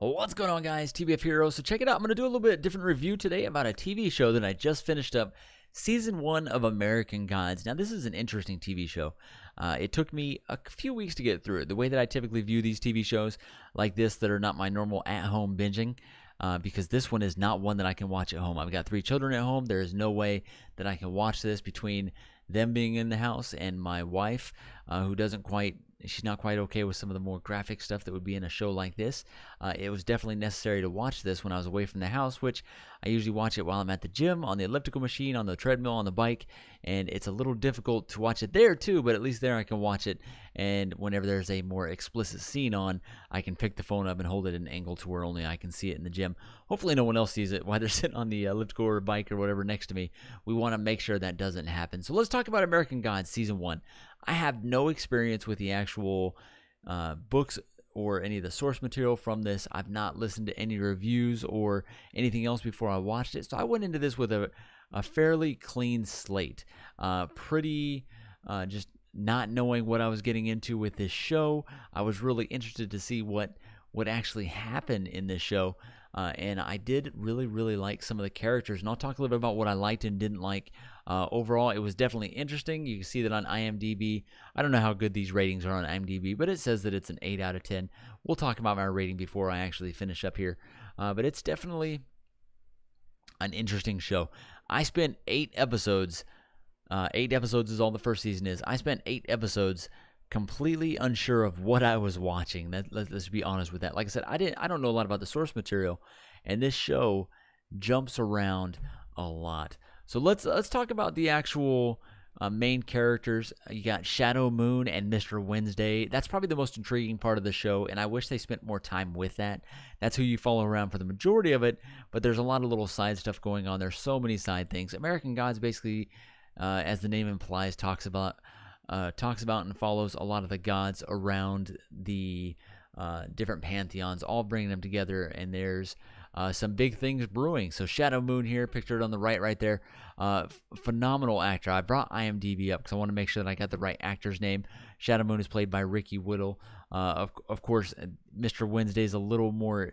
What's going on, guys? TBF Hero. So check it out. I'm going to do a little bit different review today about a TV show that I just finished up, Season 1 of American Gods. Now, this is an interesting TV show. It took me a few weeks to get through it. The way that I typically view these TV shows like this that are not my normal at-home binging, because this one is not one that I can watch at home. I've got 3 children at home. There is no way that I can watch this between them being in the house and my wife, who she's not quite okay with some of the more graphic stuff that would be in a show like this. It was definitely necessary to watch this when I was away from the house, which I usually watch it while I'm at the gym, on the elliptical machine, on the treadmill, on the bike, and it's a little difficult to watch it there too, but at least there I can watch it, and whenever there's a more explicit scene on, I can pick the phone up and hold it at an angle to where only I can see it in the gym. Hopefully no one else sees it while they're sitting on the elliptical or bike or whatever next to me. We want to make sure that doesn't happen. So let's talk about American Gods Season 1. I have no experience with the actual books or any of the source material from this. I've not listened to any reviews or anything else before I watched it. So I went into this with a fairly clean slate. Just not knowing what I was getting into with this show. I was really interested to see what would actually happen in this show. And I did really like some of the characters. And I'll talk a little bit about what I liked and didn't like. Overall, it was definitely interesting. You can see that on IMDb. I don't know how good these ratings are on IMDb, but it says that it's an 8 out of 10. We'll talk about my rating before I actually finish up here. But it's definitely an interesting show. I spent 8 episodes. 8 episodes is all the first season is. I spent 8 episodes completely unsure of what I was watching. Let's be honest with that. Like I said, I don't know a lot about the source material, and this show jumps around a lot. So let's talk about the actual main characters. You got Shadow Moon and Mr. Wednesday. That's probably the most intriguing part of the show, and I wish they spent more time with that. That's who you follow around for the majority of it, but there's a lot of little side stuff going on. There's so many side things. American Gods basically, as the name implies, talks about and follows a lot of the gods around the different pantheons, all bringing them together, and there's some big things brewing. So Shadow Moon here, pictured on the right there. Phenomenal actor. I brought IMDb up because I want to make sure that I got the right actor's name. Shadow Moon is played by Ricky Whittle. Of course, Mr. Wednesday is a little more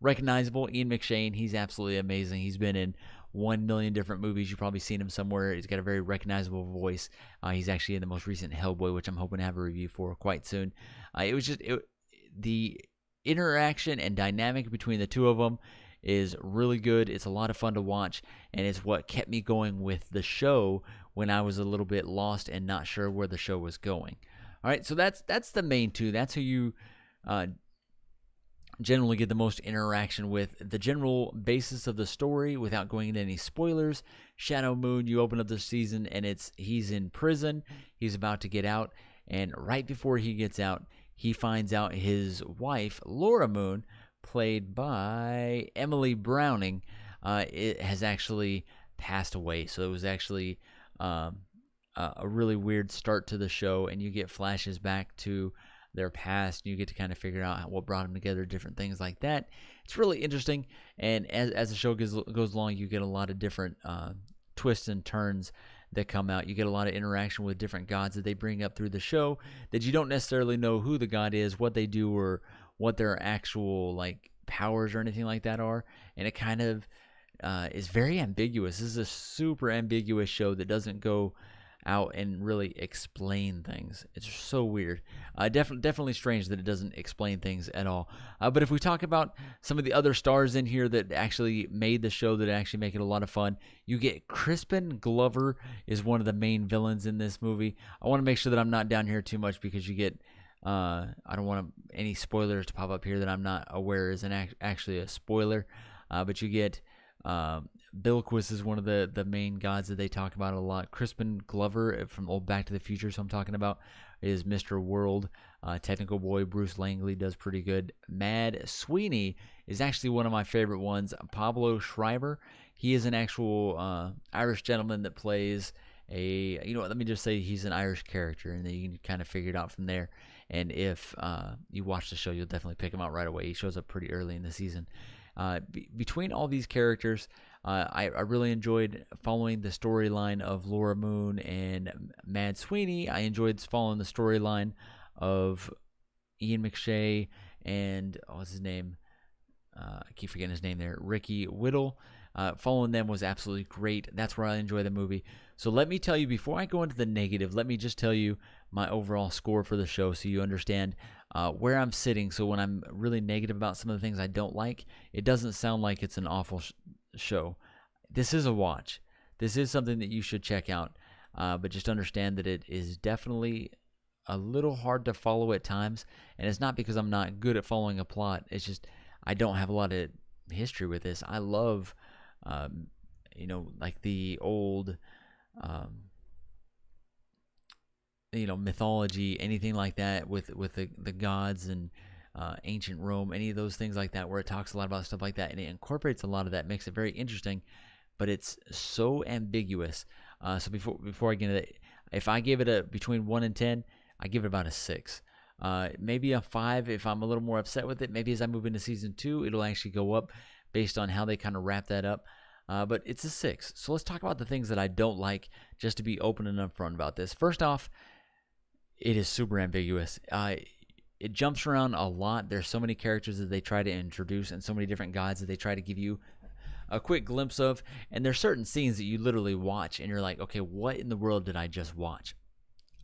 recognizable. Ian McShane, he's absolutely amazing. He's been in 1 million different movies. You've probably seen him somewhere. He's got a very recognizable voice. He's actually in the most recent Hellboy, which I'm hoping to have a review for quite soon. The interaction and dynamic between the two of them is really good. It's a lot of fun to watch, and it's what kept me going with the show when I was a little bit lost and not sure where the show was going. All right, so that's the main two. That's who you generally get the most interaction with. The general basis of the story, without going into any spoilers: Shadow Moon, you open up the season and he's in prison. He's about to get out, and right before he gets out, he finds out his wife, Laura Moon, played by Emily Browning, it has actually passed away. So it was actually a really weird start to the show, and you get flashes back to their past, and you get to kind of figure out what brought them together, different things like that. It's really interesting, and as the show goes along, you get a lot of different twists and turns that come out. You get a lot of interaction with different gods that they bring up through the show that you don't necessarily know who the god is, what they do, or what their actual like powers or anything like that are, and it kind of is very ambiguous. This is a super ambiguous show that doesn't go out and really explain things. It's so weird. Definitely strange that it doesn't explain things at all. But if we talk about some of the other stars in here that actually made the show, that actually make it a lot of fun, you get Crispin Glover is one of the main villains in this movie. I want to make sure that I'm not down here too much, because you get I don't want any spoilers to pop up here that I'm not aware is actually a spoiler. But you get Bilquis is one of the main gods that they talk about a lot. Crispin Glover from old Back to the Future, so I'm talking about, is Mr. World. Technical Boy Bruce Langley does pretty good. Mad Sweeney is actually one of my favorite ones. Pablo Schreiber, he is an actual Irish gentleman that plays let me just say he's an Irish character, and then you can kind of figure it out from there. And if you watch the show, you'll definitely pick him out right away. He shows up pretty early in the season. Between all these characters, I really enjoyed following the storyline of Laura Moon and Mad Sweeney. I enjoyed following the storyline of Ian McShane and what's his name? I keep forgetting his name there, Ricky Whittle. Following them was absolutely great. That's where I enjoy the movie. So let me tell you, before I go into the negative, let me just tell you my overall score for the show so you understand where I'm sitting. So when I'm really negative about some of the things I don't like, it doesn't sound like it's an awful show. This is a watch. This is something that you should check out. But just understand that it is definitely a little hard to follow at times. And it's not because I'm not good at following a plot. It's just I don't have a lot of history with this. I love, like the old, mythology, anything like that with the gods and ancient Rome, any of those things like that, where it talks a lot about stuff like that, and it incorporates a lot of that, makes it very interesting, but it's so ambiguous. So before I get into it, if I give it between 1 and 10, I give it about a 6. Maybe a 5 if I'm a little more upset with it. Maybe as I move into season 2, it'll actually go up based on how they kind of wrap that up. But it's a 6. So let's talk about the things that I don't like, just to be open and upfront about this. First off, it is super ambiguous. It jumps around a lot. There's so many characters that they try to introduce and so many different gods that they try to give you a quick glimpse of. And there's certain scenes that you literally watch and you're like, okay, what in the world did I just watch?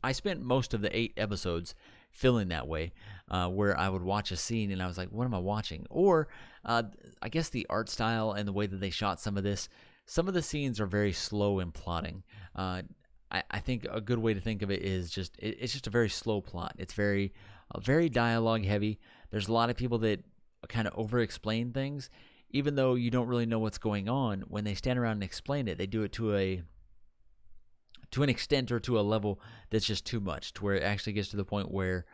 I spent most of the 8 episodes feeling that way, where I would watch a scene and I was like, what am I watching? Or I guess the art style and the way that they shot some of this, some of the scenes are very slow in plotting. I think a good way to think of it is it's just a very slow plot. It's very dialogue heavy. There's a lot of people that kind of over-explain things, even though you don't really know what's going on. When they stand around and explain it, they do it to an extent or to a level that's just too much, to where it actually gets to the point where,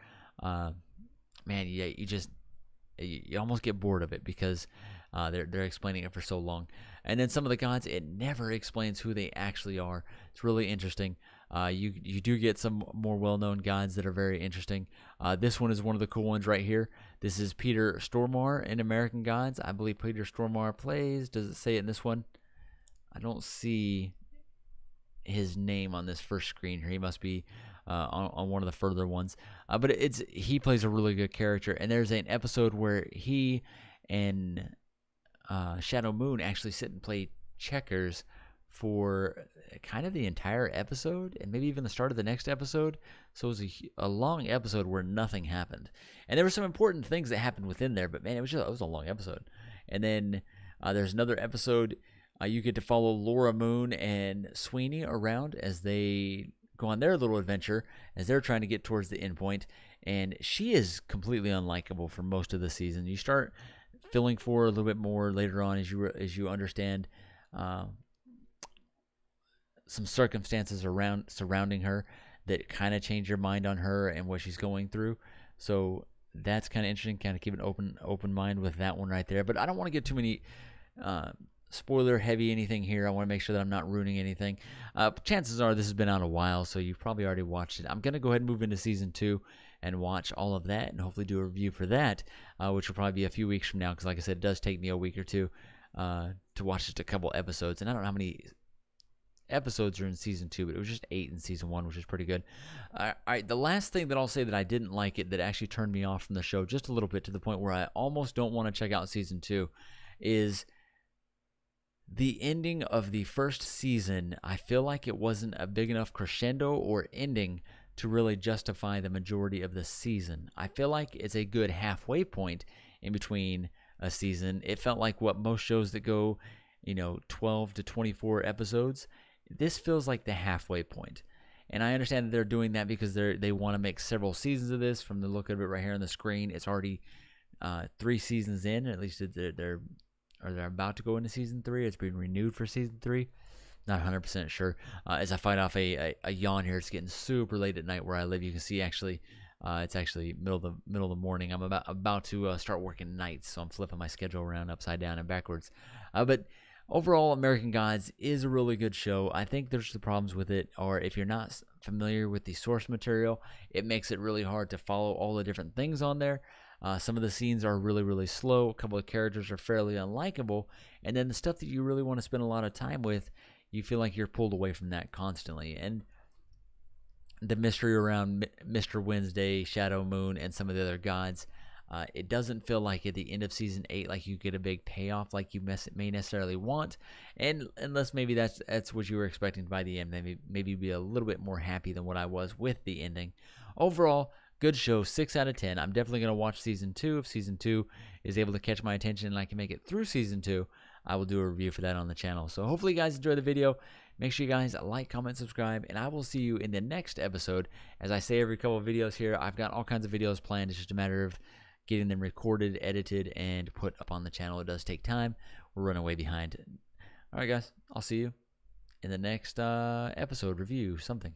you almost get bored of it because they're explaining it for so long. And then some of the gods, it never explains who they actually are. It's really interesting. You do get some more well-known gods that are very interesting. This one is one of the cool ones right here. This is Peter Stormare in American Gods. I believe Peter Stormare plays. Does it say it in this one? I don't see his name on this first screen here. He must be on one of the further ones. But he plays a really good character. And there's an episode where he and Shadow Moon actually sit and play checkers for kind of the entire episode and maybe even the start of the next episode. So it was a long episode where nothing happened. And there were some important things that happened within there, but man, it was a long episode. And then there's another episode. You get to follow Laura Moon and Sweeney around as they go on their little adventure as they're trying to get towards the end point. And she is completely unlikable for most of the season. You start feeling for her a little bit more later on as you understand some circumstances surrounding her that kind of change your mind on her and what she's going through. So that's kind of interesting. Kind of keep an open mind with that one right there. But I don't want to get too many spoiler heavy anything here. I want to make sure that I'm not ruining anything. Chances are this has been out a while, so you've probably already watched it. I'm going to go ahead and move into season 2 and watch all of that and hopefully do a review for that, which will probably be a few weeks from now because, like I said, it does take me a week or two to watch just a couple episodes. And I don't know how many episodes are in season 2, but it was just 8 in season 1, which is pretty good. All right, the last thing that I'll say that I didn't like it, that actually turned me off from the show just a little bit to the point where I almost don't want to check out season 2, is the ending of the first season. I feel like it wasn't a big enough crescendo or ending to really justify the majority of the season. I feel like it's a good halfway point in between a season. It felt like what most shows that go, 12 to 24 episodes, this feels like the halfway point. And I understand that they're doing that because they want to make several seasons of this. From the look of it right here on the screen, it's already 3 seasons in. At least they're about to go into season 3. It's being renewed for season 3. Not 100% sure. As I fight off a yawn here, it's getting super late at night where I live. You can see actually, it's actually middle of the morning. I'm about to start working nights, so I'm flipping my schedule around upside down and backwards. But overall, American Gods is a really good show. I think there's the problems with it, or if you're not familiar with the source material, it makes it really hard to follow all the different things on there. Some of the scenes are really, really slow. A couple of characters are fairly unlikable. And then the stuff that you really want to spend a lot of time with, you feel like you're pulled away from that constantly. And the mystery around Mr. Wednesday, Shadow Moon, and some of the other gods, It doesn't feel like at the end of season 8 like you get a big payoff like you may necessarily want, and unless maybe that's what you were expecting by the end, maybe be a little bit more happy than what I was with the ending. Overall, good show, 6 out of 10. I'm definitely going to watch season 2. If season 2 is able to catch my attention and I can make it through season 2, I will do a review for that on the channel. So hopefully you guys enjoy the video. Make sure you guys like, comment, subscribe, and I will see you in the next episode. As I say every couple of videos here, I've got all kinds of videos planned. It's just a matter of getting them recorded, edited, and put up on the channel. It does take time. We're running way behind. All right, guys. I'll see you in the next episode, review, something.